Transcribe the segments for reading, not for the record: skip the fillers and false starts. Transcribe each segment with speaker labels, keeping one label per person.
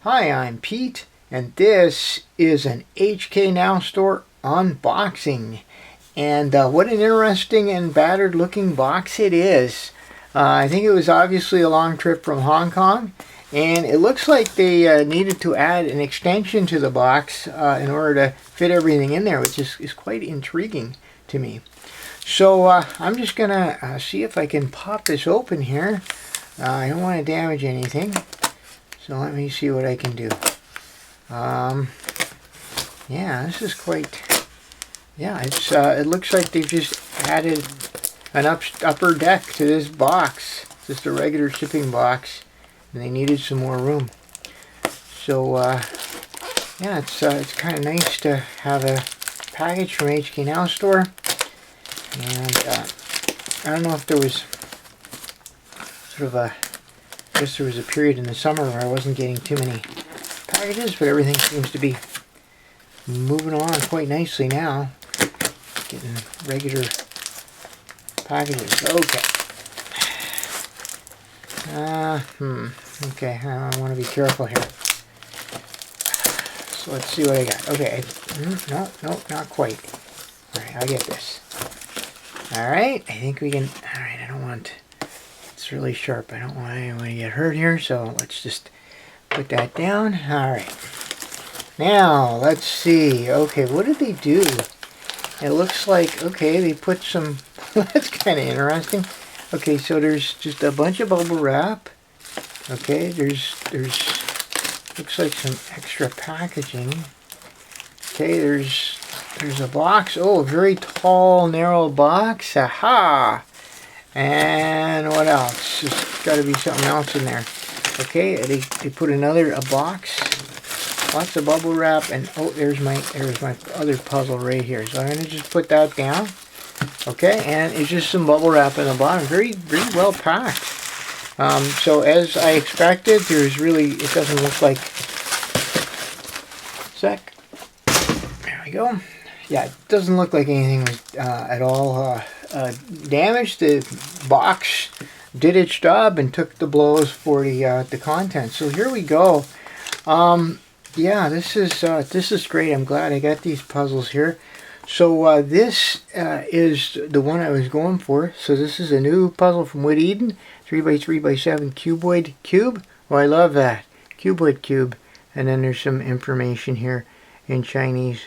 Speaker 1: Hi, I'm Pete, and this is an HKNowStore unboxing. And what an interesting and battered looking box it is. I think it was obviously a long trip from Hong Kong, and it looks like they needed to add an extension to the box in order to fit everything in there, which is quite intriguing to me. So I'm just going to see if I can pop this open here. I don't want to damage anything. So let me see what I can do. Yeah, this is quite, yeah, it looks like they've just added an upper deck to this box. Just a regular shipping box, and they needed some more room. So, yeah, it's kind of nice to have a package from HKNowStore. And I don't know if there was sort of a, I guess there was a period in the summer where I wasn't getting too many packages, but everything seems to be moving along quite nicely now. Getting regular packages. Okay. Okay, I want to be careful here. So let's see what I got. Okay. No, not quite. Alright, I'll get this. Alright, I think we can. Alright, I don't want. It's really sharp. I don't want anyone to get hurt here, so let's just put that down. Alright. Now, let's see. Okay, what did they do? It looks like, okay, they put some, that's kind of interesting. Okay, so there's just a bunch of bubble wrap. Okay, there's looks like some extra packaging. Okay, there's a box. Oh, a very tall, narrow box. Aha! And what else? There's got to be something else in there. Okay, they put a box. Lots of bubble wrap, and oh, there's my other puzzle right here. So I'm gonna just put that down. Okay, and it's just some bubble wrap in the bottom. Very well packed. So as I expected, it doesn't look like. There we go. Yeah, it doesn't look like anything was at all damaged. The box did its job and took the blows for the content. So here we go. Yeah, this is great. I'm glad I got these puzzles here. So this is the one I was going for. So this is a new puzzle from WhitEden, 3x3x7 cuboid cube. Oh, I love that. Cuboid cube. And then there's some information here in Chinese.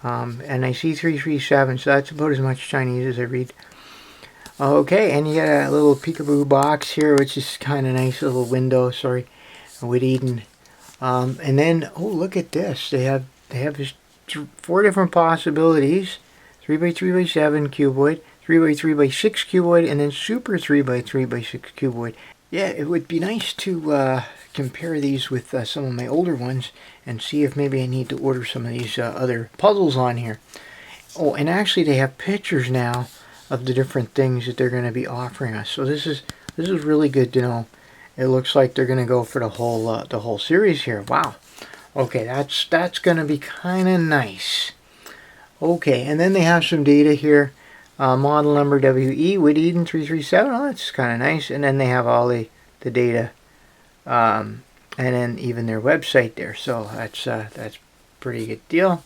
Speaker 1: And I see 337, so that's about as much Chinese as I read. Okay, and you got a little peekaboo box here, which is kind of nice. A little window, sorry. WhitEden. And then, oh, look at this. They have just 4 different possibilities. 3x3x7 cuboid, 3x3x6 cuboid, and then super 3x3x6 cuboid. Yeah, it would be nice to compare these with some of my older ones and see if maybe I need to order some of these other puzzles on here. Oh, and actually they have pictures now of the different things that they're going to be offering us. So this is really good to know. It looks like they're going to go for the whole series here. Wow. Okay, that's going to be kind of nice. Okay, and then they have some data here. Model number WE WitEden 3x3x7. Oh, that's kind of nice. And then they have all the data, and then even their website there. So that's pretty good deal.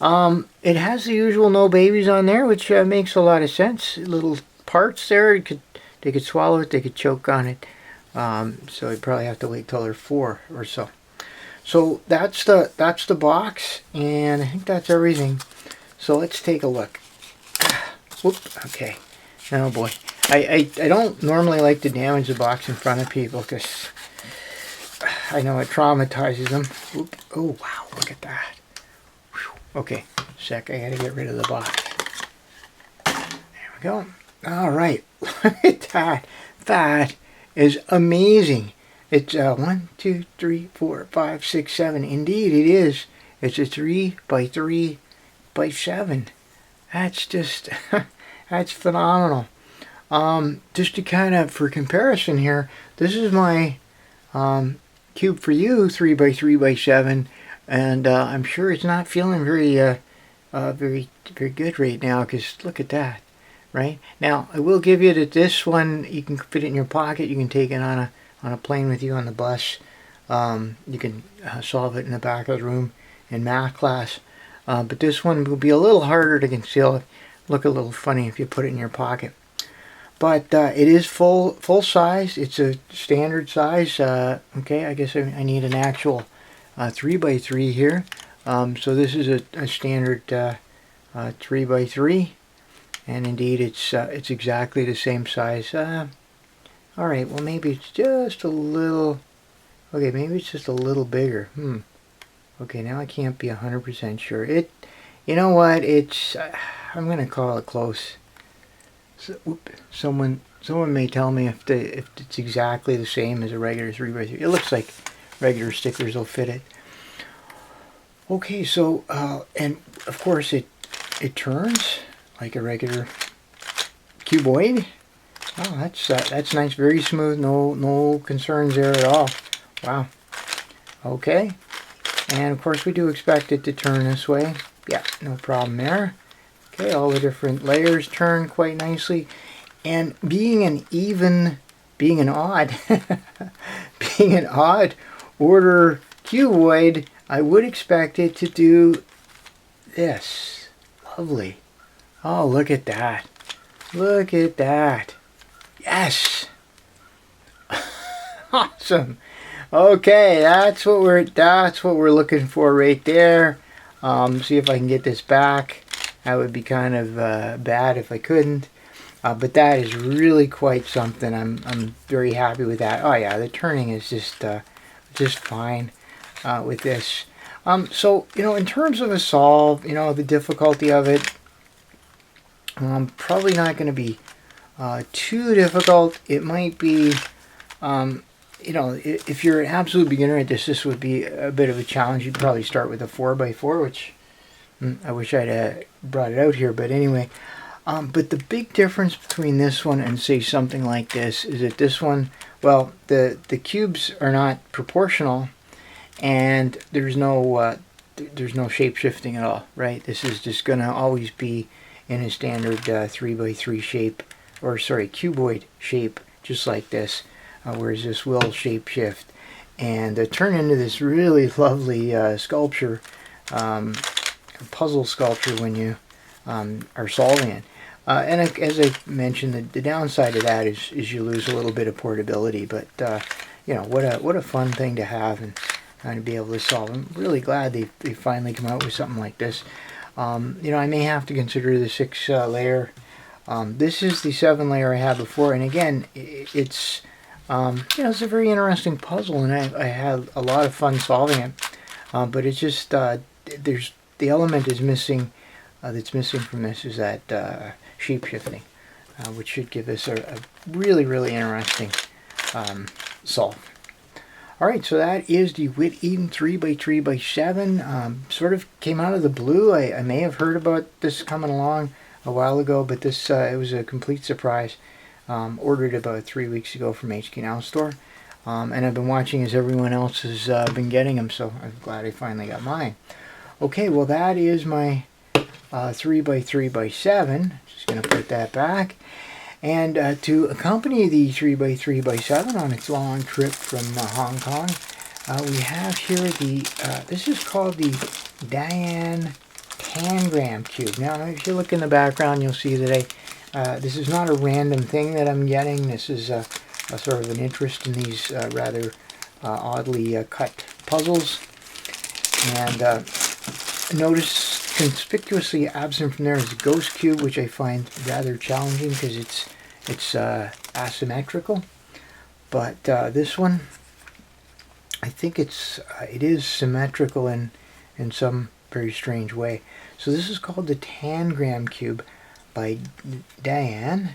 Speaker 1: It has the usual no babies on there, which makes a lot of sense. Little parts there. They could swallow it. They could choke on it. So you probably have to wait till they're 4 or so. So that's the box, and I think that's everything. So let's take a look. Whoop. Okay. Oh boy. I don't normally like to damage the box in front of people because I know it traumatizes them. Whoop. Oh wow! Look at that. Whew. Okay. Sec. I gotta get rid of the box. There we go. All right. Look at that. That is amazing. It's 1, 2, 3, 4, 5, 6, 7. Indeed, it is. It's a 3x3x7. That's just that's phenomenal. Just to kind of for comparison here, this is my cube for you, 3x3x7, and I'm sure it's not feeling very good right now because look at that. Right now, I will give you that this one you can fit it in your pocket. You can take it on a plane with you on the bus. You can solve it in the back of the room in math class. But this one will be a little harder to conceal. Look a little funny if you put it in your pocket. But it is full size. It's a standard size. Okay, I guess I need an actual 3x3 here. So this is a standard 3x3, and indeed it's exactly the same size. All right, well maybe it's just a little. Okay, maybe it's just a little bigger. Okay, now I can't be 100% sure. You know what? It's. I'm gonna call it close. So, someone may tell me if it's exactly the same as a regular 3x3. It looks like regular stickers will fit it. Okay, so and of course it turns like a regular cuboid. Oh, that's nice, very smooth. No concerns there at all. Wow. Okay, and of course we do expect it to turn this way. Yeah, no problem there. Okay, all the different layers turn quite nicely, and being an odd order cuboid, I would expect it to do this. Lovely. Oh, look at that. Look at that. Yes. Awesome. Okay, that's what we're looking for right there. See if I can get this back. That would be kind of bad if I couldn't. But that is really quite something. I'm very happy with that. Oh yeah, the turning is just fine with this. So in terms of a solve, the difficulty of it, probably not going to be too difficult. It might be, if you're an absolute beginner at this would be a bit of a challenge. You'd probably start with a 4x4, which I wish I'd brought it out here, but anyway. But the big difference between this one and say something like this is that this one, well, the cubes are not proportional, and there's no shape shifting at all, right? This is just going to always be in a standard 3x3 shape, or sorry, cuboid shape, just like this, whereas this will shape shift and turn into this really lovely sculpture, puzzle sculpture when you are solving it. And as I mentioned, the downside of that is you lose a little bit of portability. But what a fun thing to have and to be able to solve. I'm really glad they finally come out with something like this. I may have to consider the 6 layer. This is the 7 layer I had before, and again, it's it's a very interesting puzzle, and I had a lot of fun solving it. But it's just there's the element is missing. That's missing from this is that shape shifting, which should give us a really interesting solve. Alright, so that is the WhitEden 3x3x7. Sort of came out of the blue. I may have heard about this coming along a while ago, but this it was a complete surprise. Ordered about 3 weeks ago from HKNowStore. And I've been watching as everyone else has been getting them, so I'm glad I finally got mine. Okay, well that is my 3x3x7. Just going to put that back. And to accompany the 3x3x7 on its long trip from Hong Kong, we have here this is called the DaYan Tangram Cube. Now, if you look in the background, you'll see that this is not a random thing that I'm getting. This is a sort of an interest in these rather oddly cut puzzles. And notice conspicuously absent from there is the Ghost Cube, which I find rather challenging because it's asymmetrical. But this one, I think it is symmetrical in some very strange way. So this is called the Tangram Cube by DaYan.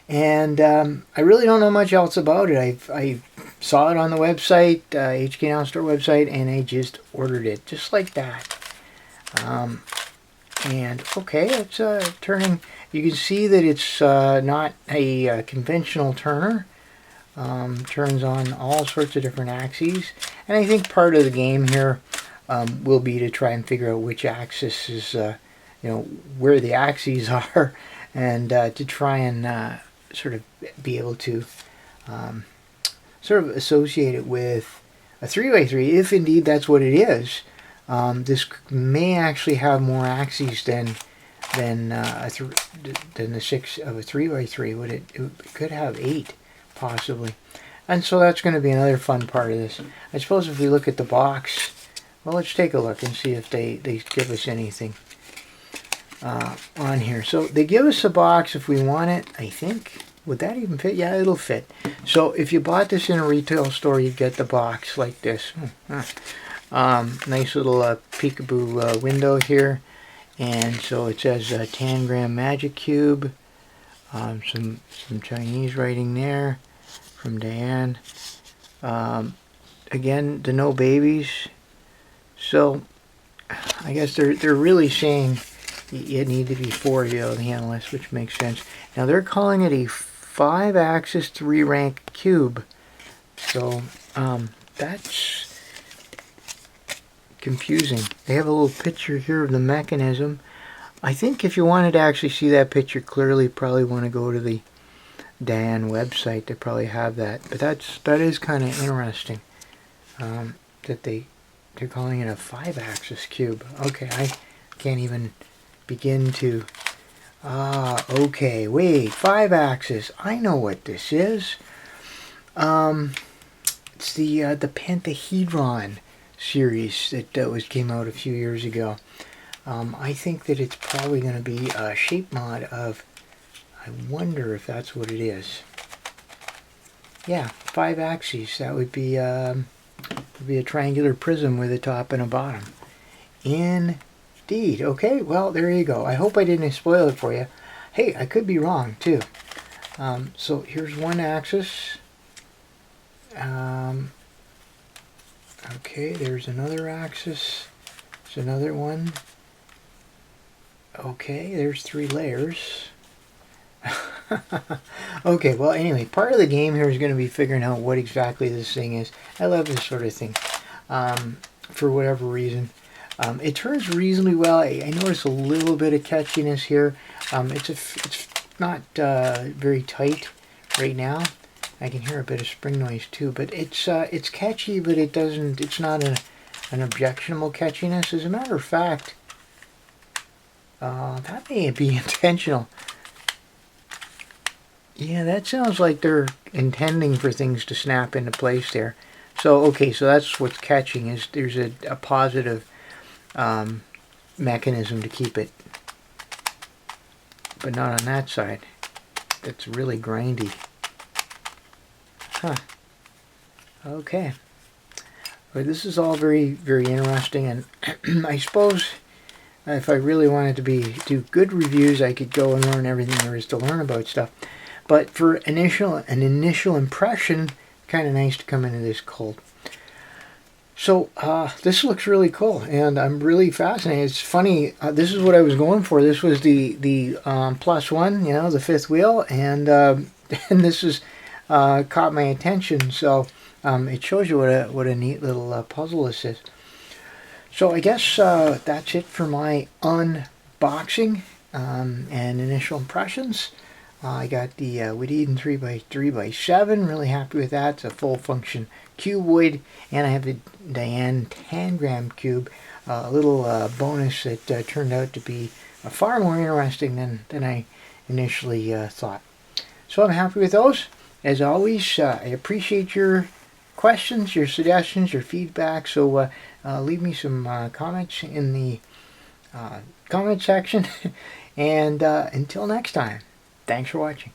Speaker 1: And I really don't know much else about it. I saw it on the website, HKNowStore website, and I just ordered it just like that. And okay, it's turning. You can see that it's not a conventional turner. Turns on all sorts of different axes, and I think part of the game here will be to try and figure out which axis is, where the axes are, and to try and sort of be able to sort of associate it with a 3x3, if indeed that's what it is. This may actually have more axes than the 6 of a 3x3. It could have 8 possibly, and so that's going to be another fun part of this. I suppose if we look at the box, well, let's take a look and see if they give us anything on here. So they give us a box if we want it, I think. Would that even fit? Yeah, it'll fit. So if you bought this in a retail store, you'd get the box like this. Nice little peekaboo window here. And so it says Tangram Magic Cube. Some Chinese writing there from DaYan. Again, the no babies. So I guess they're really saying you need to be 4 to be able to handle this, which makes sense. Now they're calling it a 5-axis 3-rank cube. So that's confusing. They have a little picture here of the mechanism. I think if you wanted to actually see that picture clearly, you probably want to go to the DaYan website. They probably have that. But that is kind of interesting that they're calling it a 5-axis cube. Okay, I can't even begin to... okay, wait, 5-axis. I know what this is. It's the Pentahedron series that came out a few years ago. I think that it's probably going to be a shape mod of... I wonder if that's what it is. Yeah, 5 axes. That would be a triangular prism with a top and a bottom. Indeed. Okay, well, there you go. I hope I didn't spoil it for you. Hey, I could be wrong, too. So here's one axis. Okay, there's another axis. There's another one. Okay, there's 3 layers. Okay, well, anyway, part of the game here is going to be figuring out what exactly this thing is. I love this sort of thing. For whatever reason. It turns reasonably well. I notice a little bit of catchiness here. It's not very tight right now. I can hear a bit of spring noise too, but it's catchy, but it's not an objectionable catchiness. As a matter of fact, that may be intentional. Yeah, that sounds like they're intending for things to snap into place there. So, okay, so that's what's catching, is there's a positive mechanism to keep it, but not on that side. That's really grindy. Huh. Okay. Well, this is all very, very interesting, and I suppose if I really wanted to do good reviews, I could go and learn everything there is to learn about stuff. But for an initial impression, kind of nice to come into this cold. So this looks really cool, and I'm really fascinated. It's funny. This is what I was going for. This was the +1, you know, the 5th wheel, and and this is caught my attention. So it shows you what a neat little puzzle this is. So I guess that's it for my unboxing and initial impressions. I got the WhitEden 3x3x7. Really happy with that. It's a full function cuboid, and I have the DaYan Tangram Cube, a little bonus that turned out to be far more interesting than I initially thought. So I'm happy with those. As always, I appreciate your questions, your suggestions, your feedback. So leave me some comments in the comment section. And until next time, thanks for watching.